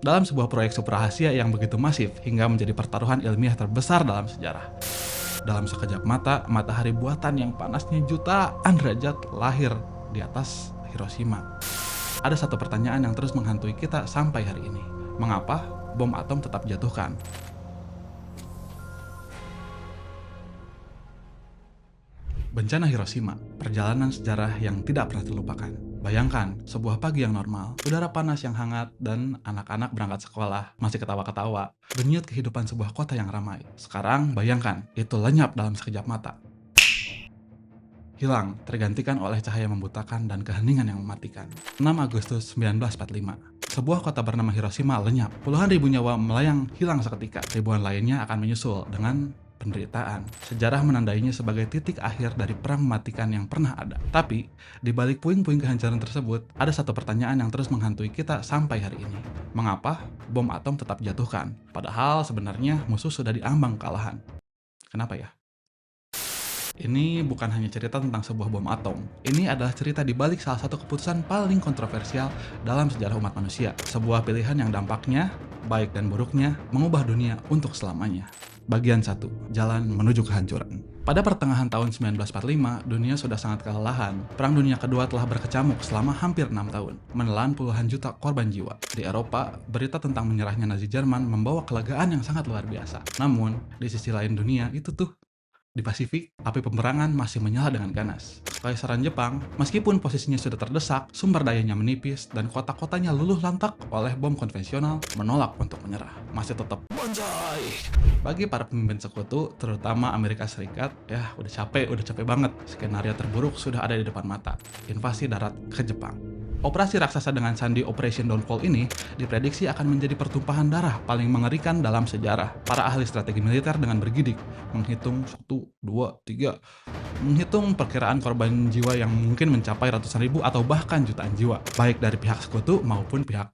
dalam sebuah proyek super rahasia yang begitu masif hingga menjadi pertaruhan ilmiah terbesar dalam sejarah. Dalam sekejap mata, matahari buatan yang panasnya jutaan derajat lahir di atas Hiroshima. Ada satu pertanyaan yang terus menghantui kita sampai hari ini. Mengapa bom atom tetap jatuhkan? Bencana Hiroshima, perjalanan sejarah yang tidak pernah terlupakan. Bayangkan, sebuah pagi yang normal, udara panas yang hangat, dan anak-anak berangkat sekolah, masih ketawa-ketawa. Denyut kehidupan sebuah kota yang ramai. Sekarang, bayangkan, itu lenyap dalam sekejap mata. Hilang, tergantikan oleh cahaya membutakan dan keheningan yang mematikan. 6 Agustus 1945. Sebuah kota bernama Hiroshima lenyap. Puluhan ribu nyawa melayang hilang seketika. Ribuan lainnya akan menyusul dengan penderitaan. Sejarah menandainya sebagai titik akhir dari perang mematikan yang pernah ada. Tapi, di balik puing-puing kehancuran tersebut, ada satu pertanyaan yang terus menghantui kita sampai hari ini. Mengapa bom atom tetap jatuhkan? Padahal sebenarnya musuh sudah diambang kekalahan. Kenapa ya? Ini bukan hanya cerita tentang sebuah bom atom. Ini adalah cerita di balik salah satu keputusan paling kontroversial dalam sejarah umat manusia. Sebuah pilihan yang dampaknya, baik dan buruknya, mengubah dunia untuk selamanya. Bagian 1. Jalan menuju kehancuran. Pada pertengahan tahun 1945, dunia sudah sangat kelelahan. Perang Dunia Kedua telah berkecamuk selama hampir 6 tahun, menelan puluhan juta korban jiwa. Di Eropa, berita tentang menyerahnya Nazi Jerman membawa kelegaan yang sangat luar biasa. Namun, di sisi lain dunia, di Pasifik, api peperangan masih menyala dengan ganas. Kekaisaran Jepang, meskipun posisinya sudah terdesak, sumber dayanya menipis, dan kota-kotanya luluh lantak oleh bom konvensional, menolak untuk menyerah. Masih tetap bonsai. Bagi para pemimpin sekutu, terutama Amerika Serikat, ya udah capek banget. Skenario terburuk sudah ada di depan mata. Invasi darat ke Jepang. Operasi raksasa dengan sandi Operation Downfall ini diprediksi akan menjadi pertumpahan darah paling mengerikan dalam sejarah. Para ahli strategi militer dengan bergidik menghitung 1, 2, 3, menghitung perkiraan korban jiwa yang mungkin mencapai ratusan ribu atau bahkan jutaan jiwa, baik dari pihak sekutu maupun pihak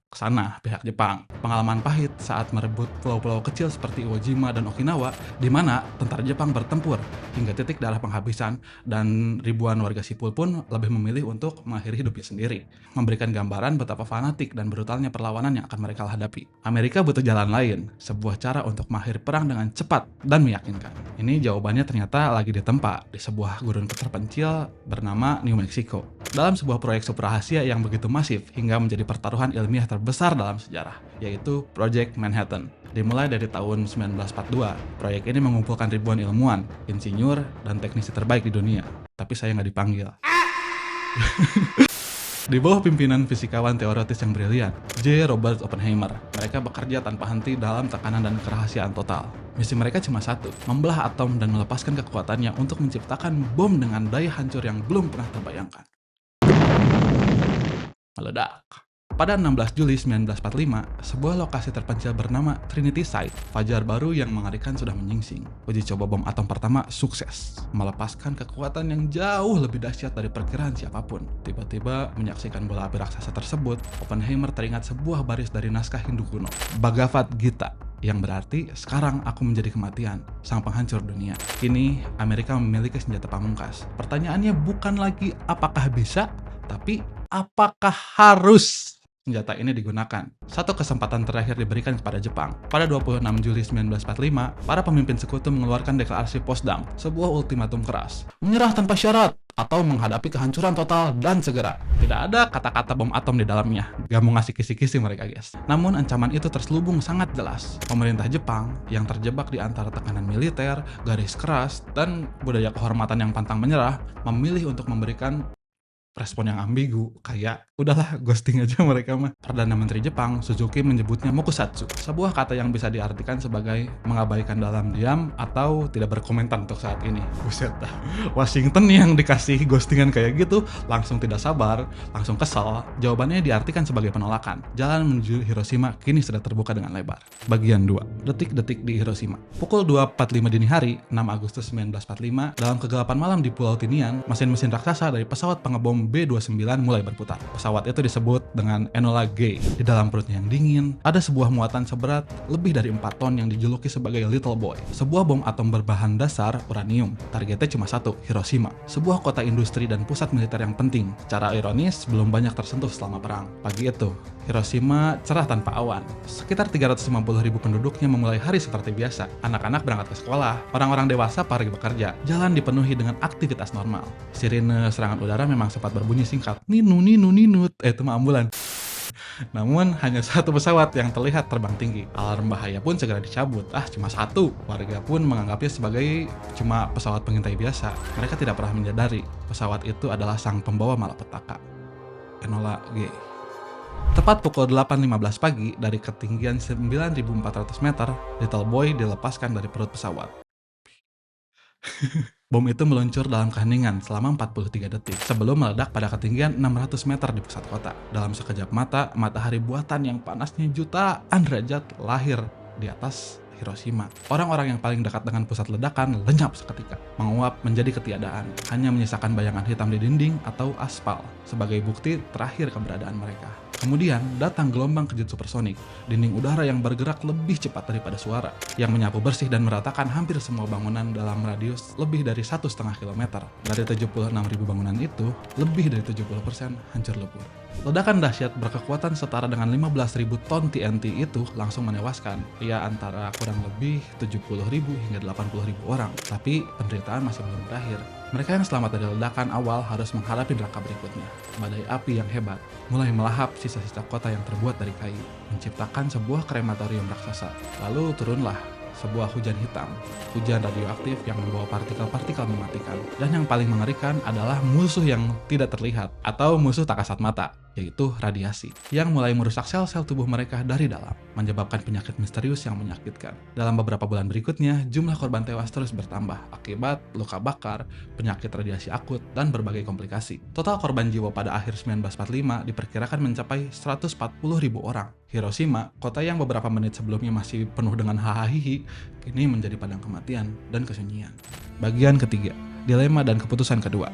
pihak Jepang. Pengalaman pahit saat merebut pulau-pulau kecil seperti Iwo Jima dan Okinawa, di mana tentara Jepang bertempur hingga titik darah penghabisan dan ribuan warga sipil pun lebih memilih untuk mengakhiri hidupnya sendiri, memberikan gambaran betapa fanatik dan brutalnya perlawanan yang akan mereka hadapi. Amerika butuh jalan lain, sebuah cara untuk mengakhiri perang dengan cepat dan meyakinkan. Ini jawabannya ternyata lagi ditempa di sebuah gurun terpencil bernama New Mexico. Dalam sebuah proyek super rahasia yang begitu masif hingga menjadi pertaruhan ilmiah terbesar dalam sejarah, yaitu Project Manhattan. Dimulai dari tahun 1942, proyek ini mengumpulkan ribuan ilmuwan, insinyur, dan teknisi terbaik di dunia. Tapi saya nggak dipanggil. Di bawah pimpinan fisikawan teoritis yang brilian, J. Robert Oppenheimer, mereka bekerja tanpa henti dalam tekanan dan kerahasiaan total. Misi mereka cuma satu, membelah atom dan melepaskan kekuatannya untuk menciptakan bom dengan daya hancur yang belum pernah terbayangkan. Meledak. Pada 16 Juli 1945, sebuah lokasi terpencil bernama Trinity Site, fajar baru yang mengerikan sudah menyingsing. Uji coba bom atom pertama sukses, melepaskan kekuatan yang jauh lebih dahsyat dari perkiraan siapapun. Tiba-tiba menyaksikan bola api raksasa tersebut, Oppenheimer teringat sebuah baris dari naskah Hindu kuno, Bhagavad Gita, yang berarti sekarang aku menjadi kematian, sang penghancur dunia. Kini Amerika memiliki senjata pamungkas. Pertanyaannya bukan lagi apakah bisa, tapi apakah harus senjata ini digunakan. Satu kesempatan terakhir diberikan kepada Jepang. Pada 26 Juli 1945, para pemimpin sekutu mengeluarkan deklarasi Potsdam, sebuah ultimatum keras. Menyerah tanpa syarat, atau menghadapi kehancuran total dan segera. Tidak ada kata-kata bom atom di dalamnya. Gak mau ngasih kisi-kisi mereka, guys. Namun ancaman itu terselubung sangat jelas. Pemerintah Jepang yang terjebak di antara tekanan militer, garis keras, dan budaya kehormatan yang pantang menyerah, memilih untuk memberikan respon yang ambigu, kayak udahlah ghosting aja mereka mah. Perdana Menteri Jepang, Suzuki, menyebutnya mokusatsu, sebuah kata yang bisa diartikan sebagai mengabaikan dalam diam atau tidak berkomentar untuk saat ini. Buset dah, Washington yang dikasih ghostingan kayak gitu langsung tidak sabar, langsung kesal. Jawabannya diartikan sebagai penolakan. Jalan menuju Hiroshima kini sudah terbuka dengan lebar. Bagian 2. Detik-detik di Hiroshima. Pukul 2.45 dini hari, 6 Agustus 1945, dalam kegelapan malam di Pulau Tinian, mesin-mesin raksasa dari pesawat pengebom B-29 mulai berputar. Pesawat Pesawat itu disebut dengan Enola Gay. Di dalam perutnya yang dingin, ada sebuah muatan seberat lebih dari 4 ton yang dijuluki sebagai Little Boy. Sebuah bom atom berbahan dasar uranium. Targetnya cuma satu, Hiroshima. Sebuah kota industri dan pusat militer yang penting. Secara ironis, belum banyak tersentuh selama perang. Pagi itu, Hiroshima cerah tanpa awan. Sekitar 350.000 penduduknya memulai hari seperti biasa. Anak-anak berangkat ke sekolah, orang-orang dewasa pergi bekerja. Jalan dipenuhi dengan aktivitas normal. Sirine serangan udara memang sempat berbunyi singkat. Ninu, ninu, ninut. Itu mah ambulan. Namun hanya satu pesawat yang terlihat terbang tinggi. Alarm bahaya pun segera dicabut. Cuma satu. Warga pun menganggapnya sebagai cuma pesawat pengintai biasa. Mereka tidak pernah menyadari pesawat itu adalah sang pembawa malapetaka, Enola Gay. Tepat pukul 8.15 pagi, dari ketinggian 9.400 meter, Little Boy dilepaskan dari perut pesawat. Bom itu meluncur dalam keheningan selama 43 detik sebelum meledak pada ketinggian 600 meter di pusat kota. Dalam sekejap mata, matahari buatan yang panasnya jutaan derajat lahir di atas Hiroshima. Orang-orang yang paling dekat dengan pusat ledakan lenyap seketika, menguap menjadi ketiadaan, hanya menyisakan bayangan hitam di dinding atau aspal sebagai bukti terakhir keberadaan mereka. Kemudian datang gelombang kejut supersonik, dinding udara yang bergerak lebih cepat daripada suara, yang menyapu bersih dan meratakan hampir semua bangunan dalam radius lebih dari 1,5 kilometer. Dari 76.000 bangunan itu, lebih dari 70% hancur lebur. Ledakan dahsyat berkekuatan setara dengan 15.000 ton TNT itu langsung menewaskan, antara kurang lebih 70.000 hingga 80.000 orang. Tapi penderitaan masih belum berakhir. Mereka yang selamat dari ledakan awal harus menghadapi neraka berikutnya. Badai api yang hebat mulai melahap sisa-sisa kota yang terbuat dari kayu, menciptakan sebuah krematorium raksasa. Lalu turunlah sebuah hujan hitam, hujan radioaktif yang membawa partikel-partikel mematikan. Dan yang paling mengerikan adalah musuh yang tidak terlihat atau musuh tak kasat mata, yaitu radiasi, yang mulai merusak sel-sel tubuh mereka dari dalam, menyebabkan penyakit misterius yang menyakitkan. Dalam beberapa bulan berikutnya, jumlah korban tewas terus bertambah akibat luka bakar, penyakit radiasi akut, dan berbagai komplikasi. Total korban jiwa pada akhir 1945 diperkirakan mencapai 140.000 orang. Hiroshima, kota yang beberapa menit sebelumnya masih penuh dengan hahaha, kini menjadi padang kematian dan kesunyian. Bagian ketiga, dilema dan keputusan kedua.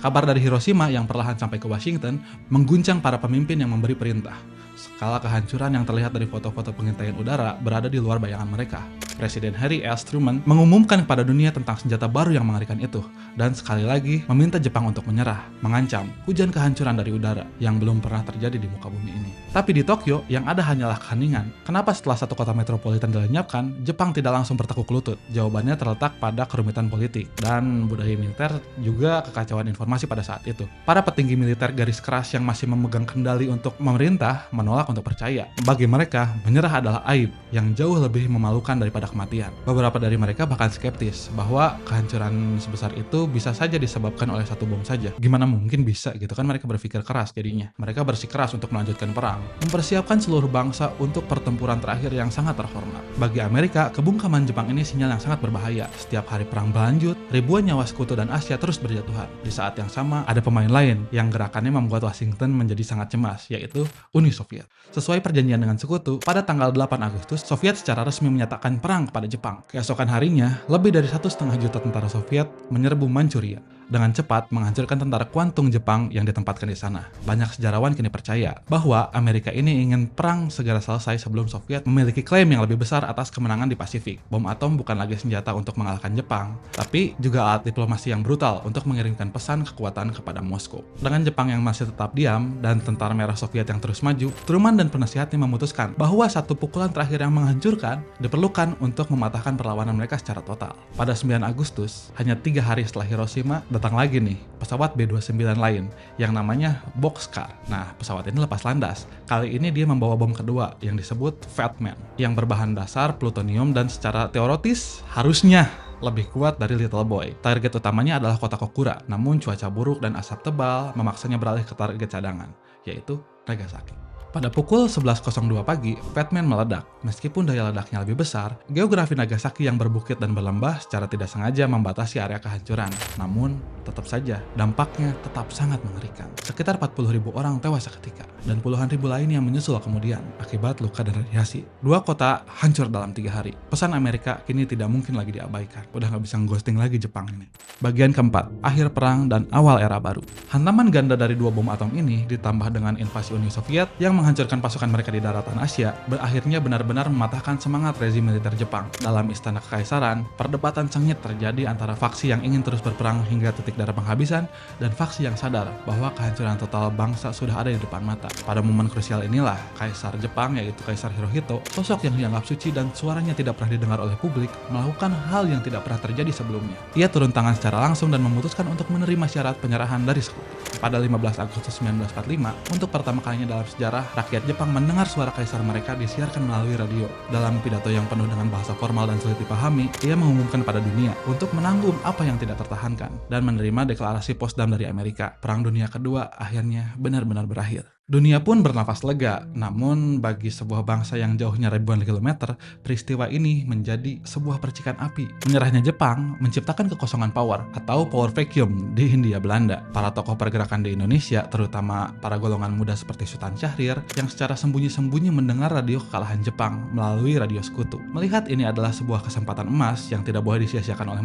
Kabar dari Hiroshima yang perlahan sampai ke Washington mengguncang para pemimpin yang memberi perintah. Skala kehancuran yang terlihat dari foto-foto pengintaian udara berada di luar bayangan mereka. Presiden Harry S. Truman mengumumkan kepada dunia tentang senjata baru yang mengerikan itu, dan sekali lagi meminta Jepang untuk menyerah, mengancam hujan kehancuran dari udara yang belum pernah terjadi di muka bumi ini. Tapi di Tokyo yang ada hanyalah keheningan. Kenapa setelah satu kota metropolitan dilenyapkan, Jepang tidak langsung bertekuk lutut? Jawabannya terletak pada kerumitan politik dan budaya militer, juga kekacauan informasi pada saat itu. Para petinggi militer garis keras yang masih memegang kendali untuk memerintah menolak untuk percaya. Bagi mereka, menyerah adalah aib yang jauh lebih memalukan daripada kematian. Beberapa dari mereka bahkan skeptis bahwa kehancuran sebesar itu bisa saja disebabkan oleh satu bom saja. Gimana mungkin bisa gitu kan, mereka berpikir keras jadinya. Mereka bersikeras untuk melanjutkan perang, mempersiapkan seluruh bangsa untuk pertempuran terakhir yang sangat terhormat. Bagi Amerika, kebungkaman Jepang ini sinyal yang sangat berbahaya. Setiap hari perang berlanjut, ribuan nyawa sekutu dan Asia terus berjatuhan. Di saat yang sama, ada pemain lain yang gerakannya membuat Washington menjadi sangat cemas, yaitu Uni Soviet. Sesuai perjanjian dengan sekutu, pada tanggal 8 Agustus, Soviet secara resmi menyatakan perang kepada Jepang. Keesokan harinya, lebih dari 1,5 juta tentara Soviet menyerbu Manchuria, dengan cepat menghancurkan tentara kuantum Jepang yang ditempatkan di sana. Banyak sejarawan kini percaya bahwa Amerika ini ingin perang segera selesai sebelum Soviet memiliki klaim yang lebih besar atas kemenangan di Pasifik. Bom atom bukan lagi senjata untuk mengalahkan Jepang, tapi juga alat diplomasi yang brutal untuk mengirimkan pesan kekuatan kepada Moskow. Dengan Jepang yang masih tetap diam dan tentara merah Soviet yang terus maju, Truman dan penasihatnya memutuskan bahwa satu pukulan terakhir yang menghancurkan diperlukan untuk mematahkan perlawanan mereka secara total. Pada 9 Agustus, hanya 3 hari setelah Hiroshima, datang lagi nih pesawat B-29 lain yang namanya Boxcar. Nah, pesawat ini lepas landas. Kali ini dia membawa bom kedua yang disebut Fat Man, yang berbahan dasar plutonium dan secara teoritis harusnya lebih kuat dari Little Boy. Target utamanya adalah kota Kokura, namun cuaca buruk dan asap tebal memaksanya beralih ke target cadangan, yaitu Nagasaki. Pada pukul 11.02 pagi, Fatman meledak. Meskipun daya ledaknya lebih besar, geografi Nagasaki yang berbukit dan berlembah secara tidak sengaja membatasi area kehancuran. Namun, tetap saja, dampaknya tetap sangat mengerikan. Sekitar 40.000 orang tewas seketika, dan puluhan ribu lain yang menyusul kemudian akibat luka dan radiasi. Dua kota hancur dalam 3 hari. Pesan Amerika kini tidak mungkin lagi diabaikan. Udah nggak bisa ghosting lagi Jepang ini. Bagian keempat, akhir perang dan awal era baru. Hantaman ganda dari 2 bom atom ini ditambah dengan invasi Uni Soviet yang menghancurkan pasukan mereka di daratan Asia, akhirnya benar-benar mematahkan semangat rezim militer Jepang. Dalam istana kekaisaran, perdebatan sengit terjadi antara faksi yang ingin terus berperang hingga titik darah penghabisan dan faksi yang sadar bahwa kehancuran total bangsa sudah ada di depan mata. Pada momen krusial inilah, Kaisar Jepang yaitu Kaisar Hirohito, sosok yang dianggap suci dan suaranya tidak pernah didengar oleh publik, melakukan hal yang tidak pernah terjadi sebelumnya. Ia turun tangan secara langsung dan memutuskan untuk menerima syarat penyerahan dari sekutu. Pada 15 Agustus 1945, untuk pertama kalinya dalam sejarah, rakyat Jepang mendengar suara kaisar mereka disiarkan melalui radio. Dalam pidato yang penuh dengan bahasa formal dan sulit dipahami, ia mengumumkan pada dunia untuk menanggung apa yang tidak tertahankan dan menerima deklarasi Potsdam dari Amerika. Perang Dunia Kedua akhirnya benar-benar berakhir. Dunia pun bernafas lega, namun bagi sebuah bangsa yang jauhnya ribuan kilometer, peristiwa ini menjadi sebuah percikan api. Menyerahnya Jepang menciptakan kekosongan power atau power vacuum di Hindia Belanda. Para tokoh pergerakan di Indonesia, terutama para golongan muda seperti Sultan Syahrir, yang secara sembunyi-sembunyi mendengar radio kekalahan Jepang melalui radio sekutu. Melihat ini adalah sebuah kesempatan emas yang tidak boleh disia-siakan oleh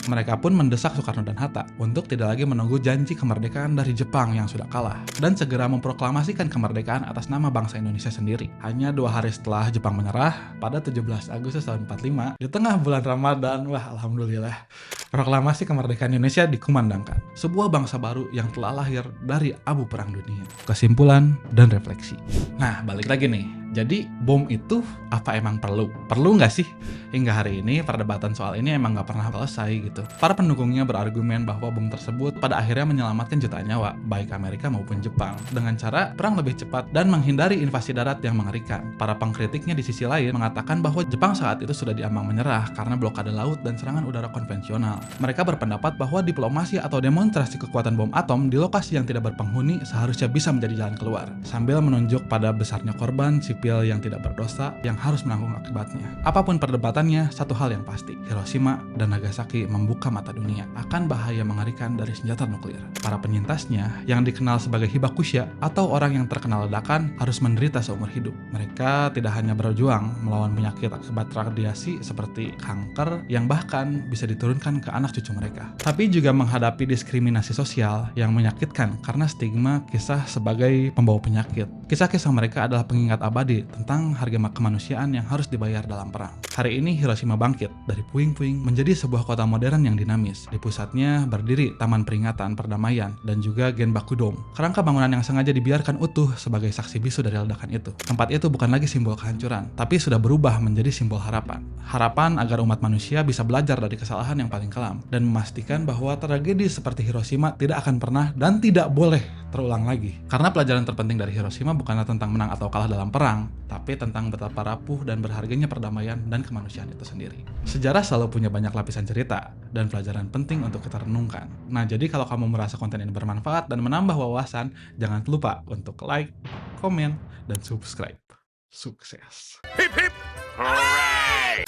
mereka pun mendesak Soekarno dan Hatta untuk tidak lagi menunggu janji kemerdekaan dari Jepang yang sudah kalah, dan segera memproklamasi kemerdekaan atas nama bangsa Indonesia sendiri. Hanya 2 hari setelah Jepang menyerah, pada 17 Agustus tahun 45, di tengah bulan Ramadan, wah alhamdulillah, proklamasi kemerdekaan Indonesia dikumandangkan. Sebuah bangsa baru yang telah lahir dari abu perang dunia. Kesimpulan dan refleksi. Nah, balik lagi nih. Jadi, bom itu apa emang perlu? Perlu nggak sih? Hingga hari ini, perdebatan soal ini emang nggak pernah selesai gitu. Para pendukungnya berargumen bahwa bom tersebut pada akhirnya menyelamatkan jutaan nyawa, baik Amerika maupun Jepang, dengan cara perang lebih cepat dan menghindari invasi darat yang mengerikan. Para pengkritiknya di sisi lain mengatakan bahwa Jepang saat itu sudah diambang menyerah karena blokade laut dan serangan udara konvensional. Mereka berpendapat bahwa diplomasi atau demonstrasi kekuatan bom atom di lokasi yang tidak berpenghuni seharusnya bisa menjadi jalan keluar, sambil menunjuk pada besarnya korban sipil yang tidak berdosa yang harus menanggung akibatnya. Apapun perdebatannya, satu hal yang pasti, Hiroshima dan Nagasaki membuka mata dunia akan bahaya mengerikan dari senjata nuklir. Para penyintasnya, yang dikenal sebagai hibakusha atau orang yang terkena ledakan, harus menderita seumur hidup. Mereka tidak hanya berjuang melawan penyakit akibat radiasi seperti kanker yang bahkan bisa diturunkan ke anak cucu mereka, tapi juga menghadapi diskriminasi sosial yang menyakitkan karena stigma kisah sebagai pembawa penyakit. Kisah-kisah mereka adalah pengingat abadi tentang harga kemanusiaan yang harus dibayar dalam perang. Hari ini Hiroshima bangkit dari puing-puing menjadi sebuah kota modern yang dinamis. Di pusatnya berdiri Taman Peringatan Perdamaian dan juga Genbaku Dome, kerangka bangunan yang sengaja dibiarkan utuh sebagai saksi bisu dari ledakan itu. Tempat itu bukan lagi simbol kehancuran, tapi sudah berubah menjadi simbol harapan. Harapan agar umat manusia bisa belajar dari kesalahan yang paling kelam dan memastikan bahwa tragedi seperti Hiroshima tidak akan pernah dan tidak boleh terulang lagi. Karena pelajaran terpenting dari Hiroshima bukanlah tentang menang atau kalah dalam perang, tapi tentang betapa rapuh dan berharganya perdamaian dan kemanusiaan itu sendiri. Sejarah selalu punya banyak lapisan cerita dan pelajaran penting untuk kita renungkan. Nah, jadi kalau kamu merasa konten ini bermanfaat dan menambah wawasan, jangan lupa untuk like, komen, dan subscribe. Sukses. Hip hip hooray!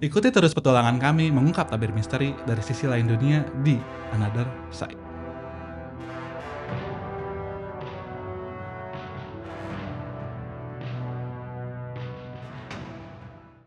Ikuti terus petualangan kami mengungkap tabir misteri dari sisi lain dunia di Another Side.